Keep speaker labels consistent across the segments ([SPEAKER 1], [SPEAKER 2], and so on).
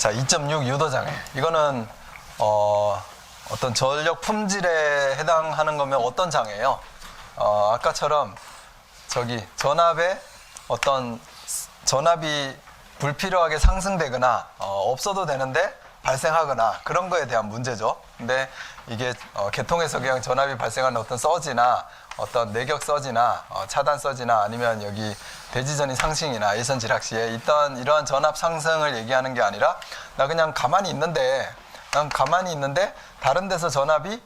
[SPEAKER 1] 자, 2.6 유도장애. 이거는 어떤 전력 품질에 해당하는 거면 어떤 장애예요? 아까처럼 저기 전압에 어떤 전압이 불필요하게 상승되거나 없어도 되는데 발생하거나 그런 거에 대한 문제죠. 근데 이게 계통에서 그냥 전압이 발생하는 어떤 서지나 어떤 내격 서지나 차단 서지나 아니면 여기 대지전이 상승이나 일선 지락 시에 있던 이러한 전압 상승을 얘기하는 게 아니라 나 그냥 가만히 있는데 다른 데서 전압이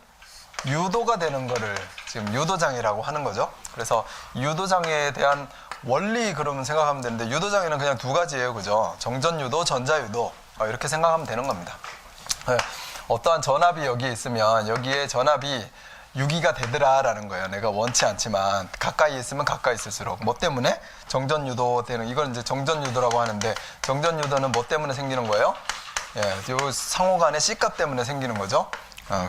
[SPEAKER 1] 유도가 되는 거를 지금 유도장애라고 하는 거죠. 그래서 유도장애에 대한 원리 그러면 생각하면 되는데 유도장애는 그냥 두 가지예요. 그죠? 정전유도, 전자유도 이렇게 생각하면 되는 겁니다. 어떠한 전압이 여기에 있으면 여기에 전압이 유기가 되더라라는 거예요. 내가 원치 않지만 가까이 있으면 가까이 있을수록 뭐 때문에 정전유도 되는 이걸 이제 정전유도라고 하는데 정전유도는 뭐 때문에 생기는 거예요? 요 상호 간의 C값 때문에 생기는 거죠.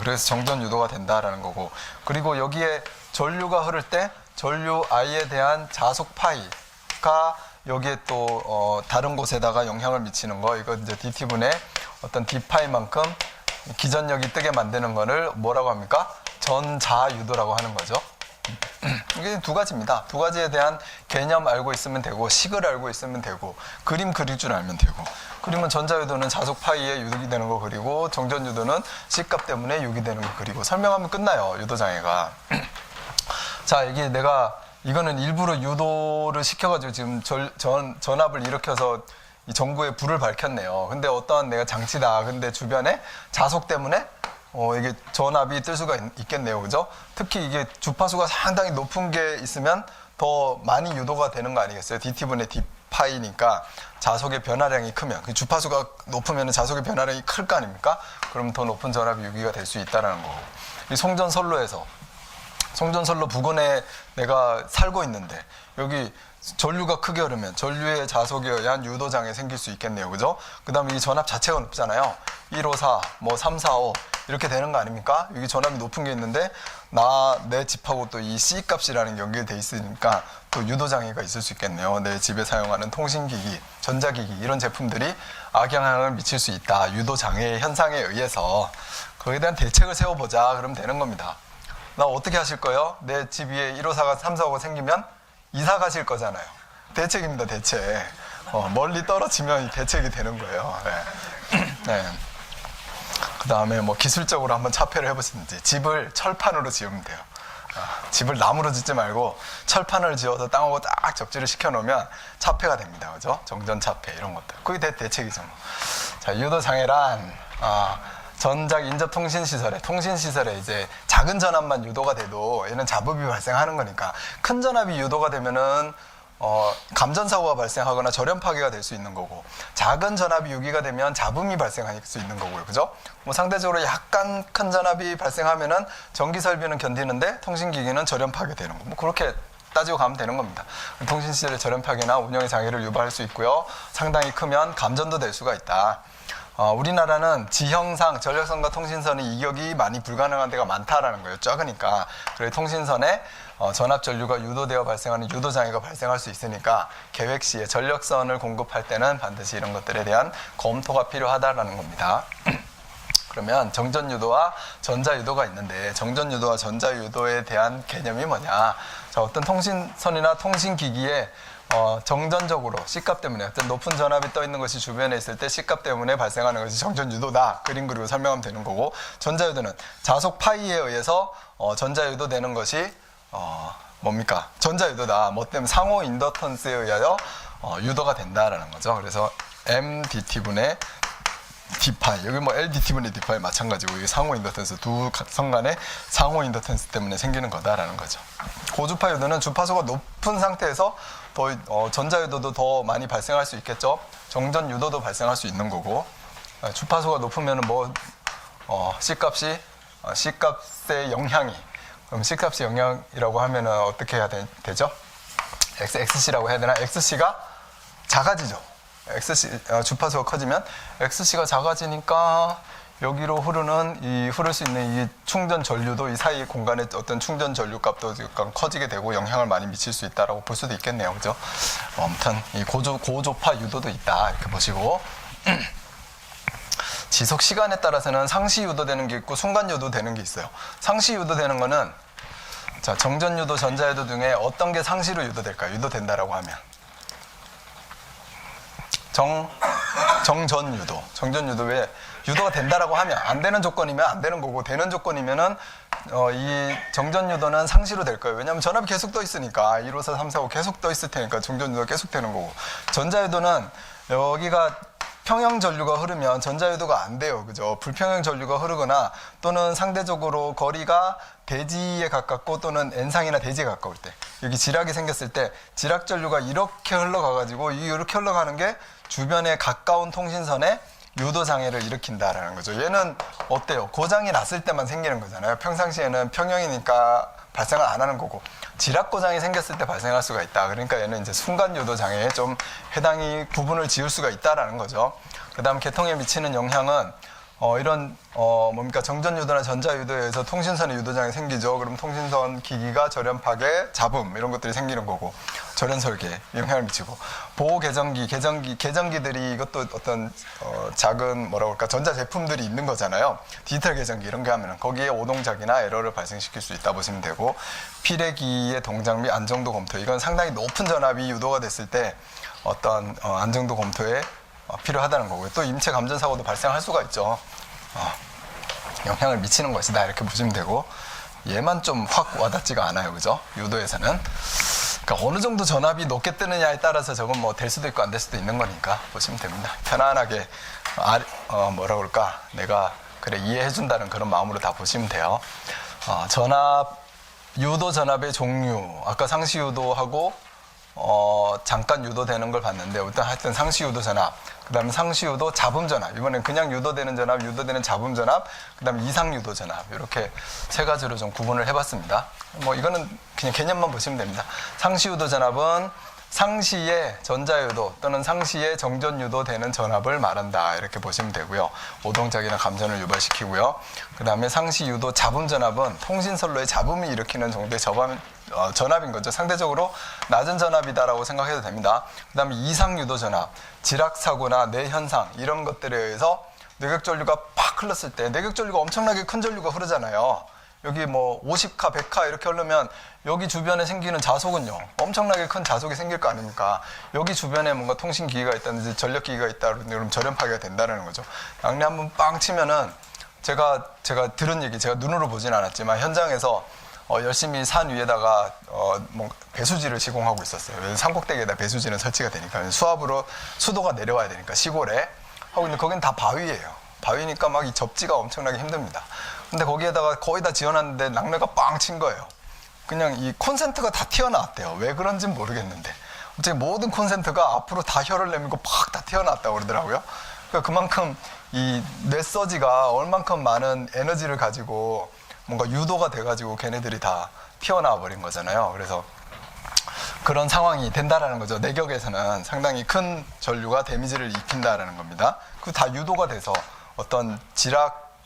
[SPEAKER 1] 그래서 정전유도가 된다라는 거고 그리고 여기에 전류가 흐를 때 전류 I에 대한 자속 파이가 여기에 또 다른 곳에다가 영향을 미치는 거 이거 이제 DT분의 어떤 D파이만큼 기전력이 뜨게 만드는 거를 뭐라고 합니까? 전자유도라고 하는 거죠. 이게 두 가지입니다. 두 가지에 대한 개념 알고 있으면 되고 식을 알고 있으면 되고 그림 그릴 줄 알면 되고 그리면 전자유도는 자속 파이에 유도기 되는 거 그리고 정전유도는 C값 때문에 유기되는 거 그리고 설명하면 끝나요. 유도장애가. 자, 이게 내가 이거는 일부러 유도를 시켜가지고 지금 전압을 일으켜서 이 전구에 불을 밝혔네요. 근데 어떠한 내가 장치다. 근데 주변에 자속 때문에 이게 전압이 뜰 수가 있겠네요. 그죠? 특히 이게 주파수가 상당히 높은 게 있으면 더 많이 유도가 되는 거 아니겠어요? DT분의 D파이니까 자속의 변화량이 크면 그 주파수가 높으면 자속의 변화량이 클 거 아닙니까? 그럼 더 높은 전압이 유기가 될 수 있다는 거고 이 송전선로에서 송전선로 부근에 내가 살고 있는데 여기 전류가 크게 흐르면 전류의 자속에 의한 유도장애 생길 수 있겠네요. 그죠? 그 다음에 이 전압 자체가 높잖아요. 154, 뭐 345 이렇게 되는 거 아닙니까? 여기 전압이 높은 게 있는데 내 집하고 또 이 C값이라는 게 연결돼 있으니까 또 유도장애가 있을 수 있겠네요. 내 집에 사용하는 통신기기, 전자기기 이런 제품들이 악영향을 미칠 수 있다. 유도장애 현상에 의해서 거기에 대한 대책을 세워보자. 그러면 되는 겁니다. 나 어떻게 하실 거예요? 내 집 위에 154가 345가 생기면 이사 가실 거잖아요. 대책입니다, 대책. 멀리 떨어지면 대책이 되는 거예요. 네. 네. 그 다음에 뭐 기술적으로 한번 차폐를 해보시든지 집을 철판으로 지으면 돼요. 집을 나무로 짓지 말고 철판을 지어서 땅하고 딱 적지를 시켜놓으면 차폐가 됩니다. 그죠? 정전차폐 이런 것들. 그게 대책이죠. 뭐. 자, 유도장애란 전작 통신시설에 이제 작은 전압만 유도가 돼도 얘는 잡음이 발생하는 거니까 큰 전압이 유도가 되면은 감전사고가 발생하거나 절연 파괴가 될 수 있는 거고 작은 전압이 유기가 되면 잡음이 발생할 수 있는 거고요. 그죠? 뭐 상대적으로 약간 큰 전압이 발생하면은 전기 설비는 견디는데 통신기기는 절연 파괴되는 거. 뭐 그렇게 따지고 가면 되는 겁니다. 통신시설의 절연 파괴나 운영의 장애를 유발할 수 있고요. 상당히 크면 감전도 될 수가 있다. 우리나라는 지형상 전력선과 통신선의 이격이 많이 불가능한 데가 많다라는 거예요. 적으니까. 그래서 통신선에 전압 전류가 유도되어 발생하는 유도장애가 발생할 수 있으니까 계획 시에 전력선을 공급할 때는 반드시 이런 것들에 대한 검토가 필요하다라는 겁니다. 그러면 정전유도와 전자유도가 있는데 정전유도와 전자유도에 대한 개념이 뭐냐? 자, 어떤 통신선이나 통신기기에 정전적으로 C값 때문에 어떤 높은 전압이 떠 있는 것이 주변에 있을 때 C값 때문에 발생하는 것이 정전유도다. 그림 그리고 설명하면 되는 거고 전자유도는 자속 파이에 의해서 전자유도 되는 것이 뭡니까? 전자유도다. 뭐 때문에 상호 인더턴스에 의하여 유도가 된다라는 거죠. 그래서 MDT분의 D파이 여기 뭐 LDT분의 D파이 마찬가지고 이게 상호 인더턴스 두 선 간의 상호 인더턴스 때문에 생기는 거다라는 거죠. 고주파 유도는 주파수가 높은 상태에서 더 전자유도도 더 많이 발생할 수 있겠죠. 정전 유도도 발생할 수 있는 거고 주파수가 높으면 뭐 C값이 C값의 영향이 그럼 C값의 영향이라고 하면은 어떻게 해야 되죠? XC라고 해야 되나? XC가 작아지죠. 주파수가 커지면 XC가 작아지니까 여기로 흐를 수 있는 이 충전 전류도 이 사이 공간의 어떤 충전 전류 값도 약간 커지게 되고 영향을 많이 미칠 수 있다라고 볼 수도 있겠네요. 그죠? 아무튼 이 고조파 유도도 있다. 이렇게 보시고 지속 시간에 따라서는 상시 유도되는 게 있고 순간 유도되는 게 있어요. 상시 유도되는 거는 자, 정전 유도, 전자 유도 중에 어떤 게 상시로 유도될까요? 유도된다라고 하면 정전 유도. 정전 유도에 유도가 된다라고 하면 안 되는 조건이면 안 되는 거고 되는 조건이면은 이 정전 유도는 상시로 될 거예요. 왜냐하면 전압이 계속 떠 있으니까 1, 5, 4, 3, 4, 5 계속 떠 있을 테니까 정전 유도가 계속 되는 거고 전자 유도는 여기가 평형 전류가 흐르면 전자 유도가 안 돼요. 그죠? 불평형 전류가 흐르거나 또는 상대적으로 거리가 대지에 가깝고 또는 N상이나 대지에 가까울 때 여기 지락이 생겼을 때 지락 전류가 이렇게 흘러가가지고 이렇게 흘러가는 게 주변에 가까운 통신선에 유도 장애를 일으킨다라는 거죠. 얘는 어때요? 고장이 났을 때만 생기는 거잖아요. 평상시에는 평형이니까 발생을 안 하는 거고 지락 고장이 생겼을 때 발생할 수가 있다. 그러니까 얘는 이제 순간 유도 장애에 좀 해당이 구분을 지을 수가 있다라는 거죠. 그다음 계통에 미치는 영향은 이런 뭡니까 정전 유도나 전자 유도에 의해서 통신선에 유도장애 생기죠. 그럼 통신선 기기가 절연 파괴, 잡음 이런 것들이 생기는 거고 절연 설계에 영향을 미치고 보호 계전기들이 이것도 어떤 작은 뭐라고 할까 전자 제품들이 있는 거잖아요. 디지털 계전기 이런 게 하면은 거기에 오동작이나 에러를 발생시킬 수 있다 보시면 되고 피레기의 동작 및 안정도 검토 이건 상당히 높은 전압이 유도가 됐을 때 어떤 안정도 검토에 필요하다는 거고요. 또 임체 감전 사고도 발생할 수가 있죠. 영향을 미치는 것이다 이렇게 보시면 되고 얘만 좀 확 와닿지가 않아요. 그죠? 유도에서는 그러니까 어느 정도 전압이 높게 뜨느냐에 따라서 저건 뭐 될 수도 있고 안 될 수도 있는 거니까 보시면 됩니다. 편안하게 뭐라 그럴까 내가 그래 이해해 준다는 그런 마음으로 다 보시면 돼요. 전압 유도 전압의 종류 아까 상시 유도하고 잠깐 유도되는 걸 봤는데 일단 하여튼 상시 유도 전압 그 다음에 상시 유도 잡음 전압 이번엔 그냥 유도되는 전압 유도되는 잡음 전압 그 다음에 이상 유도 전압 이렇게 세 가지로 좀 구분을 해봤습니다. 뭐 이거는 그냥 개념만 보시면 됩니다. 상시 유도 전압은 상시에 전자 유도 또는 상시에 정전 유도되는 전압을 말한다 이렇게 보시면 되고요. 오동작이나 감전을 유발시키고요. 그 다음에 상시 유도 잡음 전압은 통신선로의 잡음이 일으키는 정도의 전압인 거죠. 상대적으로 낮은 전압이다라고 생각해도 됩니다. 그 다음에 이상 유도 전압, 지락사고나 뇌현상 이런 것들에 의해서 뇌격전류가 팍 흘렀을 때 뇌격전류가 엄청나게 큰 전류가 흐르잖아요. 여기 뭐 50카, 100카 이렇게 흐르면 여기 주변에 생기는 자속은요. 엄청나게 큰 자속이 생길 거 아닙니까? 여기 주변에 뭔가 통신기기가 있다든지 전력기기가 있다 그러면 절연 파괴가 된다는 거죠. 양내 한번 빵 치면은 제가 들은 얘기, 제가 눈으로 보진 않았지만 현장에서 열심히 산 위에다가 뭐 배수지를 시공하고 있었어요. 산꼭대기에다 배수지는 설치가 되니까 수압으로 수도가 내려와야 되니까 시골에 하고 있는데 거기는 다 바위예요. 바위니까 막 이 접지가 엄청나게 힘듭니다. 근데 거기에다가 거의 다 지어놨는데 낙뢰가 빵 친 거예요. 그냥 이 콘센트가 다 튀어나왔대요. 왜 그런지는 모르겠는데 어차피 모든 콘센트가 앞으로 다 혀를 내밀고 팍 다 튀어나왔다고 그러더라고요. 그러니까 그만큼 이 뇌서지가 얼만큼 많은 에너지를 가지고 뭔가 유도가 돼가지고 걔네들이 다 튀어나와 버린 거잖아요. 그래서 그런 상황이 된다라는 거죠. 내격에서는 상당히 큰 전류가 데미지를 입힌다라는 겁니다. 그 다 유도가 돼서 어떤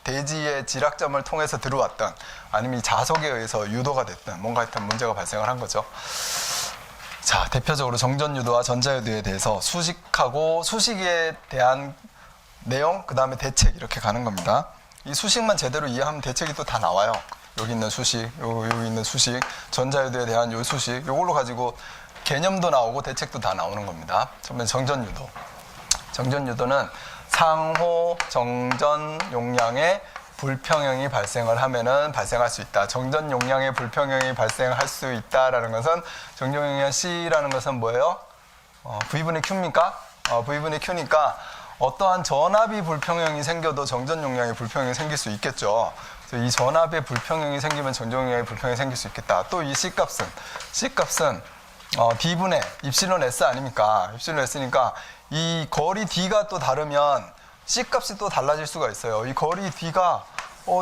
[SPEAKER 1] 대지의 지락점을 통해서 들어왔던 아니면 이 자석에 의해서 유도가 됐던 뭔가 하여튼 문제가 발생을 한 거죠. 자, 대표적으로 정전 유도와 전자 유도에 대해서 수식하고 수식에 대한 내용, 그 다음에 대책 이렇게 가는 겁니다. 이 수식만 제대로 이해하면 대책이 또 다 나와요. 여기 있는 수식, 여기 있는 수식, 전자 유도에 대한 요 수식, 요걸로 가지고 개념도 나오고 대책도 다 나오는 겁니다. 처음에 정전 유도. 정전 유도는 상호 정전 용량의 불평형이 발생을 하면은 발생할 수 있다. 정전 용량의 불평형이 발생할 수 있다라는 것은 정전 용량 C라는 것은 뭐예요? V분의 Q입니까? V분의 Q니까 어떠한 전압이 불평형이 생겨도 정전 용량의 불평형이 생길 수 있겠죠. 그래서 이 전압의 불평형이 생기면 정전 용량의 불평형이 생길 수 있겠다. 또 이 C값은 D분의 입실론 S 아닙니까? 입실론 S니까 이 거리 D가 또 다르면 C값이 또 달라질 수가 있어요. 이 거리 D가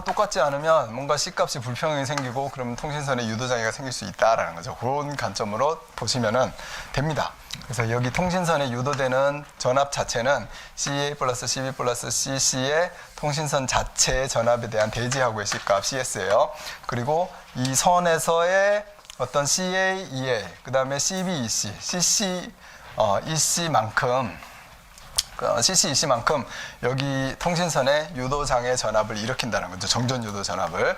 [SPEAKER 1] 똑같지 않으면 뭔가 C값이 불평형이 생기고 그러면 통신선에 유도장애가 생길 수 있다라는 거죠. 그런 관점으로 보시면 됩니다. 그래서 여기 통신선에 유도되는 전압 자체는 CA 플러스 CB 플러스 CC의 통신선 자체의 전압에 대한 대지하고의 C값 CS예요. 그리고 이 선에서의 어떤 CA, EA, 그 다음에 CB, EC, CC, EC만큼 CC, EC만큼 여기 통신선에 유도장애 전압을 일으킨다는 거죠. 정전 유도 전압을.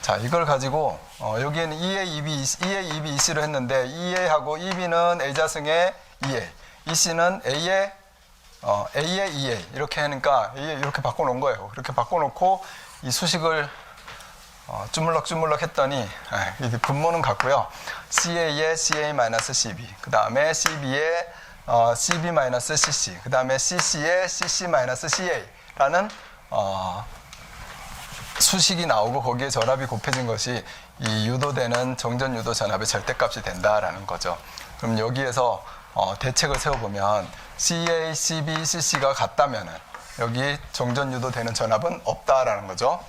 [SPEAKER 1] 자, 이걸 가지고 여기에는 EA, EB, EA, EB, EC로 했는데 EA하고 EB는 A자승의 EA, EC는 A의 A의 EA 이렇게 하니까 이렇게 바꿔놓은 거예요. 이렇게 바꿔놓고 이 수식을 주물럭주물럭 했더니 이게 분모는 같고요. CA의 CA-CB, 그 다음에 CB의 CB-CC, 그 다음에 CC의 CC-CA라는 수식이 나오고 거기에 전압이 곱해진 것이 이 유도되는 정전 유도 전압의 절대값이 된다라는 거죠. 그럼 여기에서 대책을 세워보면 CA, CB, CC가 같다면은 여기 정전 유도되는 전압은 없다라는 거죠.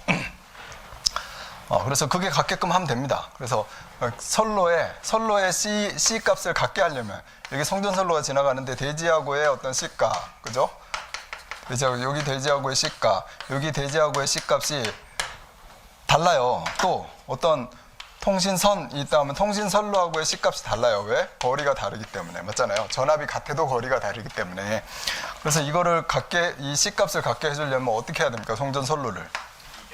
[SPEAKER 1] 그래서 그게 같게끔 하면 됩니다. 그래서 선로의 C 값을 같게 하려면 여기 송전선로가 지나가는데 대지하고의 어떤 C 값, 그죠? 여기 대지하고의 C 값, 여기 대지하고의 C 값이 달라요. 또 어떤 통신선이 있다 하면 통신선로하고의 C 값이 달라요. 왜? 거리가 다르기 때문에. 맞잖아요. 전압이 같아도 거리가 다르기 때문에. 그래서 이거를 이 C 값을 갖게 해주려면 어떻게 해야 됩니까? 송전선로를.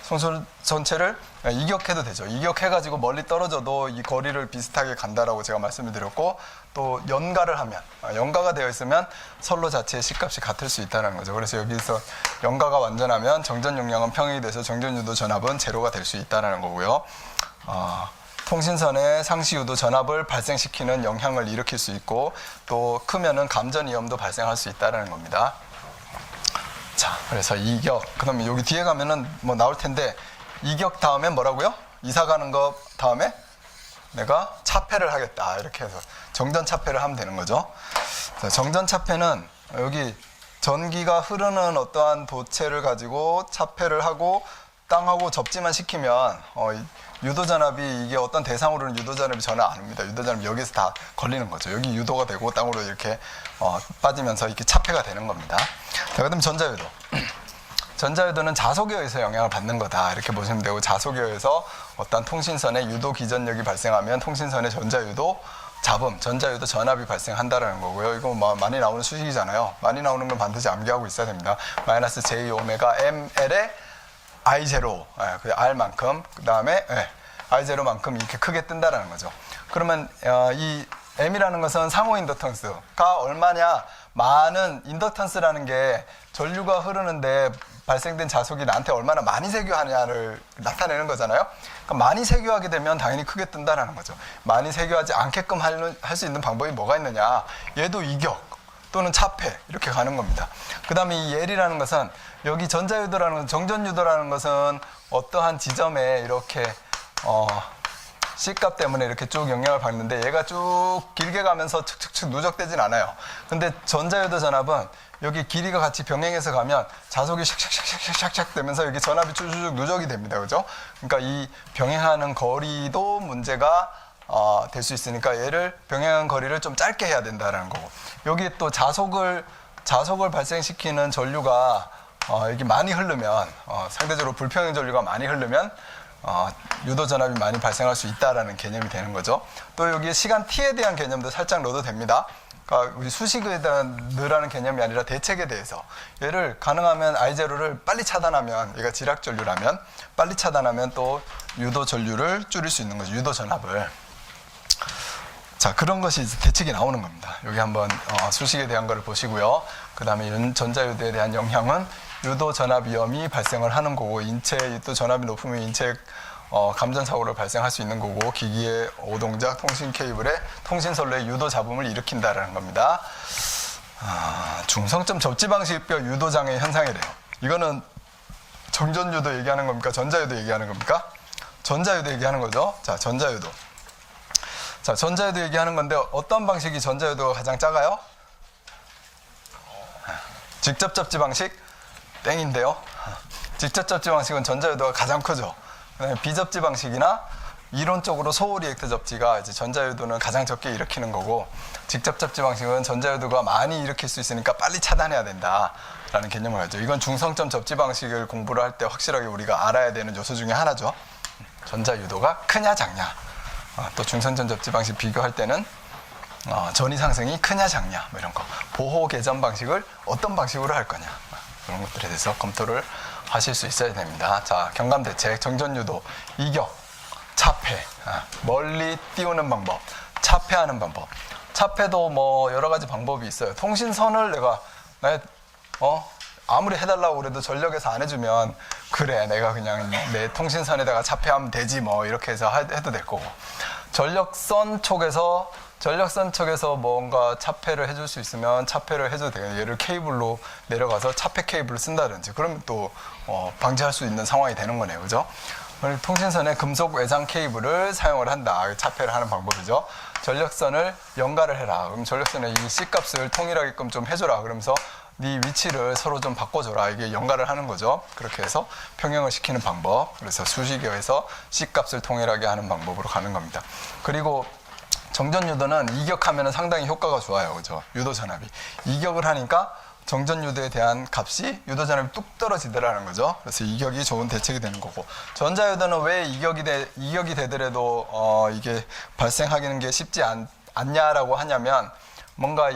[SPEAKER 1] 송전 전체를 이격해도 되죠. 이격해가지고 멀리 떨어져도 이 거리를 비슷하게 간다라고 제가 말씀을 드렸고, 또 연가를 하면, 연가가 되어 있으면 선로 자체의 C값이 같을 수 있다는 거죠. 그래서 여기서 연가가 완전하면 정전 용량은 평행이 돼서 정전 유도 전압은 제로가 될 수 있다는 거고요. 통신선의 상시 유도 전압을 발생시키는 영향을 일으킬 수 있고, 또 크면은 감전 위험도 발생할 수 있다는 겁니다. 자, 그래서 이격, 그다음에 여기 뒤에 가면은 뭐 나올 텐데, 이격 다음에 뭐라고요? 이사 가는 거 다음에 내가 차폐를 하겠다, 이렇게 해서 정전 차폐를 하면 되는 거죠. 자, 정전 차폐는 여기 전기가 흐르는 어떠한 도체를 가지고 차폐를 하고 땅하고 접지만 시키면 유도전압이, 이게 어떤 대상으로는 유도전압이 전혀 안 옵니다. 유도전압이 여기서 다 걸리는 거죠. 여기 유도가 되고 땅으로 이렇게 빠지면서 이렇게 차폐가 되는 겁니다. 자, 그 다음에 전자유도. 전자유도는 자속에 의해서 영향을 받는 거다, 이렇게 보시면 되고, 자속에 의해서 어떤 통신선에 유도 기전력이 발생하면 통신선의 전자유도 잡음, 전자유도 전압이 발생한다라는 거고요. 이거 많이 나오는 수식이잖아요. 많이 나오는 건 반드시 암기하고 있어야 됩니다. 마이너스 J 오메가 ML의 I0, 그 R만큼, 그 다음에 I0만큼 이렇게 크게 뜬다라는 거죠. 그러면 이 M이라는 것은 상호 인덕턴스가 얼마냐, 많은 인덕턴스라는 게 전류가 흐르는데 발생된 자속이 나한테 얼마나 많이 세교하냐를 나타내는 거잖아요. 그러니까 많이 세교하게 되면 당연히 크게 뜬다는 거죠. 많이 세교하지 않게끔 할 수 있는 방법이 뭐가 있느냐, 얘도 이격 또는 차폐, 이렇게 가는 겁니다. 그 다음에 이 L이라는 것은, 여기 전자유도라는 건, 정전유도라는 것은 어떠한 지점에 이렇게 C값 때문에 이렇게 쭉 영향을 받는데, 얘가 쭉 길게 가면서 축축축 누적되진 않아요. 근데 전자유도 전압은 여기 길이가 같이 병행해서 가면 자속이 샥샥샥샥샥 되면서 여기 전압이 쭉쭉 누적이 됩니다. 그죠? 그러니까 이 병행하는 거리도 문제가 될 수 있으니까 얘를, 병행한 거리를 좀 짧게 해야 된다는 거고, 여기 또 자속을 발생시키는 전류가 이게 많이 흐르면, 상대적으로 불평형 전류가 많이 흐르면 유도 전압이 많이 발생할 수 있다라는 개념이 되는 거죠. 또 여기에 시간 t에 대한 개념도 살짝 넣어도 됩니다. 그러니까 우리 수식에 대한 넣으라는 개념이 아니라 대책에 대해서, 얘를 가능하면 I0를 빨리 차단하면, 얘가 지락 전류라면 빨리 차단하면 또 유도 전류를 줄일 수 있는 거죠. 유도 전압을. 자, 그런 것이 이제 대책이 나오는 겁니다. 여기 한번 수식에 대한 거를 보시고요. 그 다음에 전자유도에 대한 영향은 유도 전압 위험이 발생을 하는 거고, 인체 유도 전압이 높으면 인체 감전사고를 발생할 수 있는 거고, 기기의 오동작, 통신 케이블의 통신선로의 유도 잡음을 일으킨다라는 겁니다. 중성점 접지 방식별 유도 장애 현상이래요. 이거는 정전유도 얘기하는 겁니까? 전자유도 얘기하는 겁니까? 전자유도 얘기하는 거죠. 자, 전자유도. 자, 전자유도 얘기하는 건데, 어떤 방식이 전자유도가 가장 작아요? 직접 접지 방식? 땡인데요. 직접 접지 방식은 전자유도가 가장 크죠. 비접지 방식이나 이론적으로 소호 리액터 접지가 이제 전자유도는 가장 적게 일으키는 거고, 직접 접지 방식은 전자유도가 많이 일으킬 수 있으니까 빨리 차단해야 된다라는 개념을 가죠. 이건 중성점 접지 방식을 공부를 할 때 확실하게 우리가 알아야 되는 요소 중에 하나죠. 전자유도가 크냐 작냐. 또 중성점 접지 방식 비교할 때는 전이 상승이 크냐 작냐 뭐 이런 거, 보호 개전 방식을 어떤 방식으로 할 거냐, 이런 것들에 대해서 검토를 하실 수 있어야 됩니다. 자, 경감 대책, 정전 유도, 이격, 차폐, 멀리 띄우는 방법, 차폐하는 방법. 차폐도 뭐 여러 가지 방법이 있어요. 통신선을 내가 아무리 해달라고 그래도 전력에서 안 해주면, 그래 내가 그냥 내 통신선에다가 차폐하면 되지 뭐 이렇게 해서 해도 될 거고, 전력선 쪽에서 뭔가 차폐를 해줄 수 있으면 차폐를 해줘도 되겠네요. 얘를 케이블로 내려가서 차폐 케이블을 쓴다든지, 그러면 또 방지할 수 있는 상황이 되는 거네요. 그죠? 통신선에 금속 외장 케이블을 사용을 한다. 차폐를 하는 방법이죠. 전력선을 연가를 해라. 그럼 전력선의 이 C값을 통일하게끔 좀 해줘라. 그러면서 네 위치를 서로 좀 바꿔줘라. 이게 연가를 하는 거죠. 그렇게 해서 평형을 시키는 방법. 그래서 수식어에서 C값을 통일하게 하는 방법으로 가는 겁니다. 그리고 정전 유도는 이격하면 상당히 효과가 좋아요. 그죠? 유도 전압이. 이격을 하니까 정전 유도에 대한 값이 유도 전압이 뚝 떨어지더라는 거죠. 그래서 이격이 좋은 대책이 되는 거고, 전자 유도는 왜 이격이 되더라도 이게 발생하는 게 쉽지 않냐라고 하냐면, 뭔가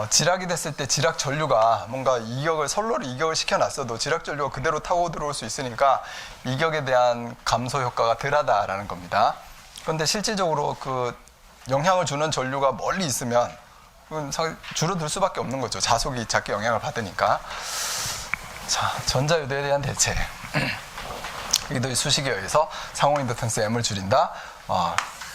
[SPEAKER 1] 지락이 됐을 때 지락 전류가 뭔가 선로를 이격을 시켜놨어도 지락 전류가 그대로 타고 들어올 수 있으니까 이격에 대한 감소 효과가 덜하다라는 겁니다. 그런데 실질적으로 그 영향을 주는 전류가 멀리 있으면 줄어들 수밖에 없는 거죠. 자속이 작게 영향을 받으니까. 자, 전자유도에 대한 대책. 유도의 수식에 의해서 상호 인덕턴스 M을 줄인다.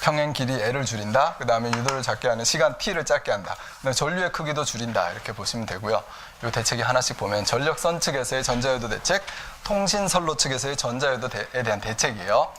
[SPEAKER 1] 평행 길이 L을 줄인다. 그 다음에 유도를 작게 하는 시간 T를 짧게 한다. 그다음에 전류의 크기도 줄인다. 이렇게 보시면 되고요. 이 대책이 하나씩 보면 전력선 측에서의 전자유도 대책, 통신선로 측에서의 전자유도에 대한 대책이에요.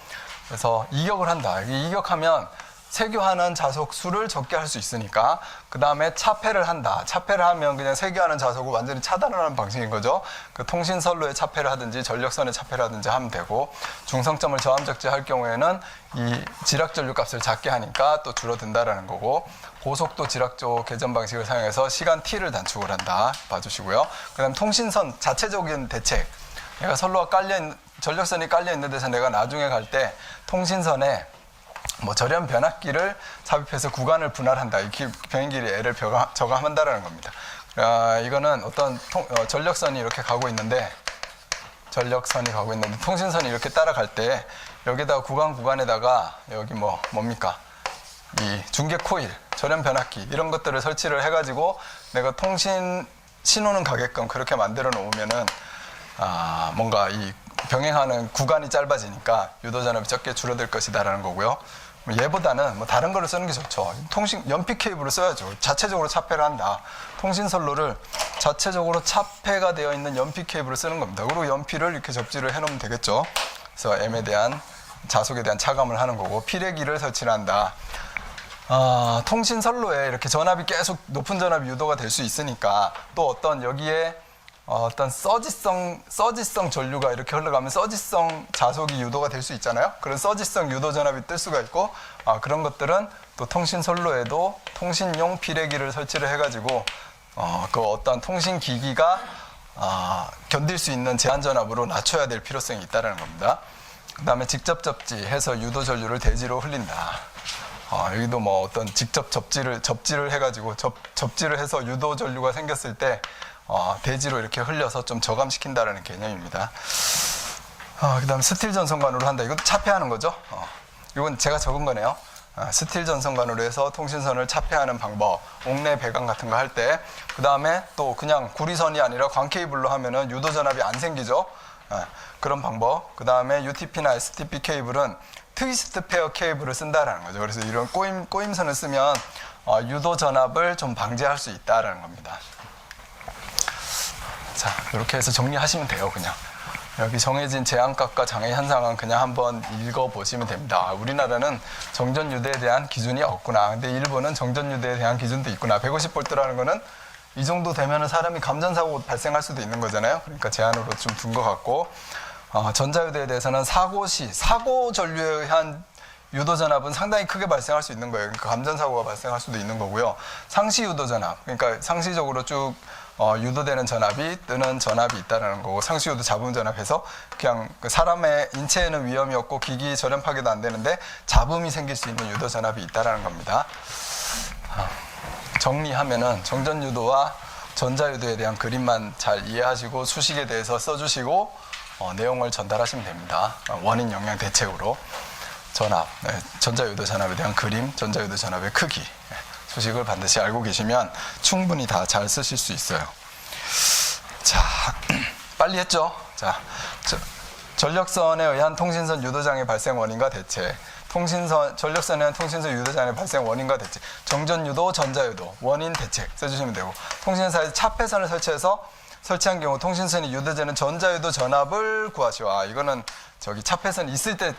[SPEAKER 1] 그래서 이격을 한다. 이격하면 세교하는 자속 수를 적게 할 수 있으니까. 그 다음에 차폐를 한다. 차폐를 하면 그냥 세교하는 자속을 완전히 차단을 하는 방식인 거죠. 그 통신선로에 차폐를 하든지 전력선에 차폐를 하든지 하면 되고, 중성점을 저함 적재할 경우에는 이 지락전류 값을 작게 하니까 또 줄어든다라는 거고, 고속도 지락조 개전 방식을 사용해서 시간 T를 단축을 한다. 봐주시고요. 그 다음 통신선 자체적인 대책. 내가 전력선이 깔려 있는 데서 내가 나중에 갈 때 통신선에 절연 변압기를 삽입해서 구간을 분할한다. 이 변기의 L을 저감한다라는 겁니다. 이거는 어떤 전력선이 이렇게 가고 있는데, 통신선이 이렇게 따라갈 때 여기다가 구간에다가 여기 뭡니까? 이 중계 코일, 절연 변압기 이런 것들을 설치를 해가지고 내가 통신 신호는 가게끔 그렇게 만들어 놓으면은 뭔가 이 병행하는 구간이 짧아지니까 유도 전압이 적게 줄어들 것이다라는 거고요. 얘보다는 다른 거를 쓰는 게 좋죠. 연피 케이블을 써야죠. 자체적으로 차폐를 한다. 통신선로를 자체적으로 차폐가 되어 있는 연피 케이블을 쓰는 겁니다. 그리고 연피를 이렇게 접지를 해놓으면 되겠죠. 그래서 M에 대한 자속에 대한 차감을 하는 거고, 피레기를 설치를 한다. 통신선로에 이렇게 전압이 계속 높은 전압이 유도가 될 수 있으니까, 또 어떤 여기에 어떤 서지성 전류가 이렇게 흘러가면 서지성 자속이 유도가 될 수 있잖아요. 그런 서지성 유도 전압이 뜰 수가 있고, 그런 것들은 또 통신선로에도 통신용 피레기를 설치를 해가지고 그 어떤 통신기기가 견딜 수 있는 제한 전압으로 낮춰야 될 필요성이 있다는 겁니다. 그 다음에 직접 접지해서 유도 전류를 대지로 흘린다. 여기도 어떤 직접 접지를 해가지고 접지를 해서 유도 전류가 생겼을 때 대지로 이렇게 흘려서 좀 저감시킨다라는 개념입니다. 그 다음 스틸 전선관으로 한다. 이것도 차폐하는 거죠. 이건 제가 적은 거네요. 스틸 전선관으로 해서 통신선을 차폐하는 방법, 옥내 배관 같은 거 할 때. 그 다음에 또 그냥 구리선이 아니라 광케이블로 하면은 유도 전압이 안 생기죠. 그런 방법. 그 다음에 UTP나 STP 케이블은 트위스트 페어 케이블을 쓴다라는 거죠. 그래서 이런 꼬임선을 쓰면 유도 전압을 좀 방지할 수 있다라는 겁니다. 자, 이렇게 해서 정리하시면 돼요. 그냥 여기 정해진 제한값과 장애 현상은 그냥 한번 읽어보시면 됩니다. 우리나라는 정전유도에 대한 기준이 없구나. 근데 일본은 정전유도에 대한 기준도 있구나. 150V라는 거는 이 정도 되면 사람이 감전사고 발생할 수도 있는 거잖아요. 그러니까 제한으로 좀 둔 것 같고, 전자유도에 대해서는 사고 전류에 의한 유도 전압은 상당히 크게 발생할 수 있는 거예요. 그러니까 감전사고가 발생할 수도 있는 거고요. 상시 유도 전압, 그러니까 상시적으로 쭉 유도되는 전압이 뜨는 전압이 있다는 거고, 상시유도 잡음 전압해서 그냥 사람의 인체에는 위험이 없고 기기 절연 파괴도 안 되는데 잡음이 생길 수 있는 유도 전압이 있다는 겁니다. 정리하면은 정전유도와 전자유도에 대한 그림만 잘 이해하시고 수식에 대해서 써주시고 내용을 전달하시면 됩니다. 원인 영향 대책으로 전압, 전자유도 전압에 대한 그림, 전자유도 전압의 크기, 수식을 반드시 알고 계시면 충분히 다 잘 쓰실 수 있어요. 자, 빨리 했죠? 자, 전력선에 의한 통신선 유도장애 발생 원인과 대책. 전력선에 의한 통신선 유도장애 발생 원인과 대책. 정전유도, 전자유도, 원인, 대책 써주시면 되고, 통신사에서 차폐선을 설치한 경우 통신선이 유도되는 전자유도 전압을 구하시오. 이거는 차폐선 있을 때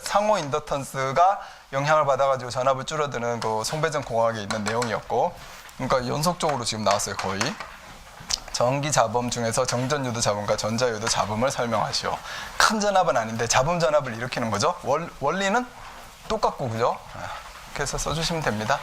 [SPEAKER 1] 상호 인덕턴스가 영향을 받아가지고 전압을 줄어드는 그 송배전 공학에 있는 내용이었고, 그러니까 연속적으로 지금 나왔어요, 거의. 전기 잡음 중에서 정전유도 잡음과 전자유도 잡음을 설명하시오. 큰 전압은 아닌데 잡음 전압을 일으키는 거죠. 원리는 똑같고, 그죠? 그래서 써주시면 됩니다.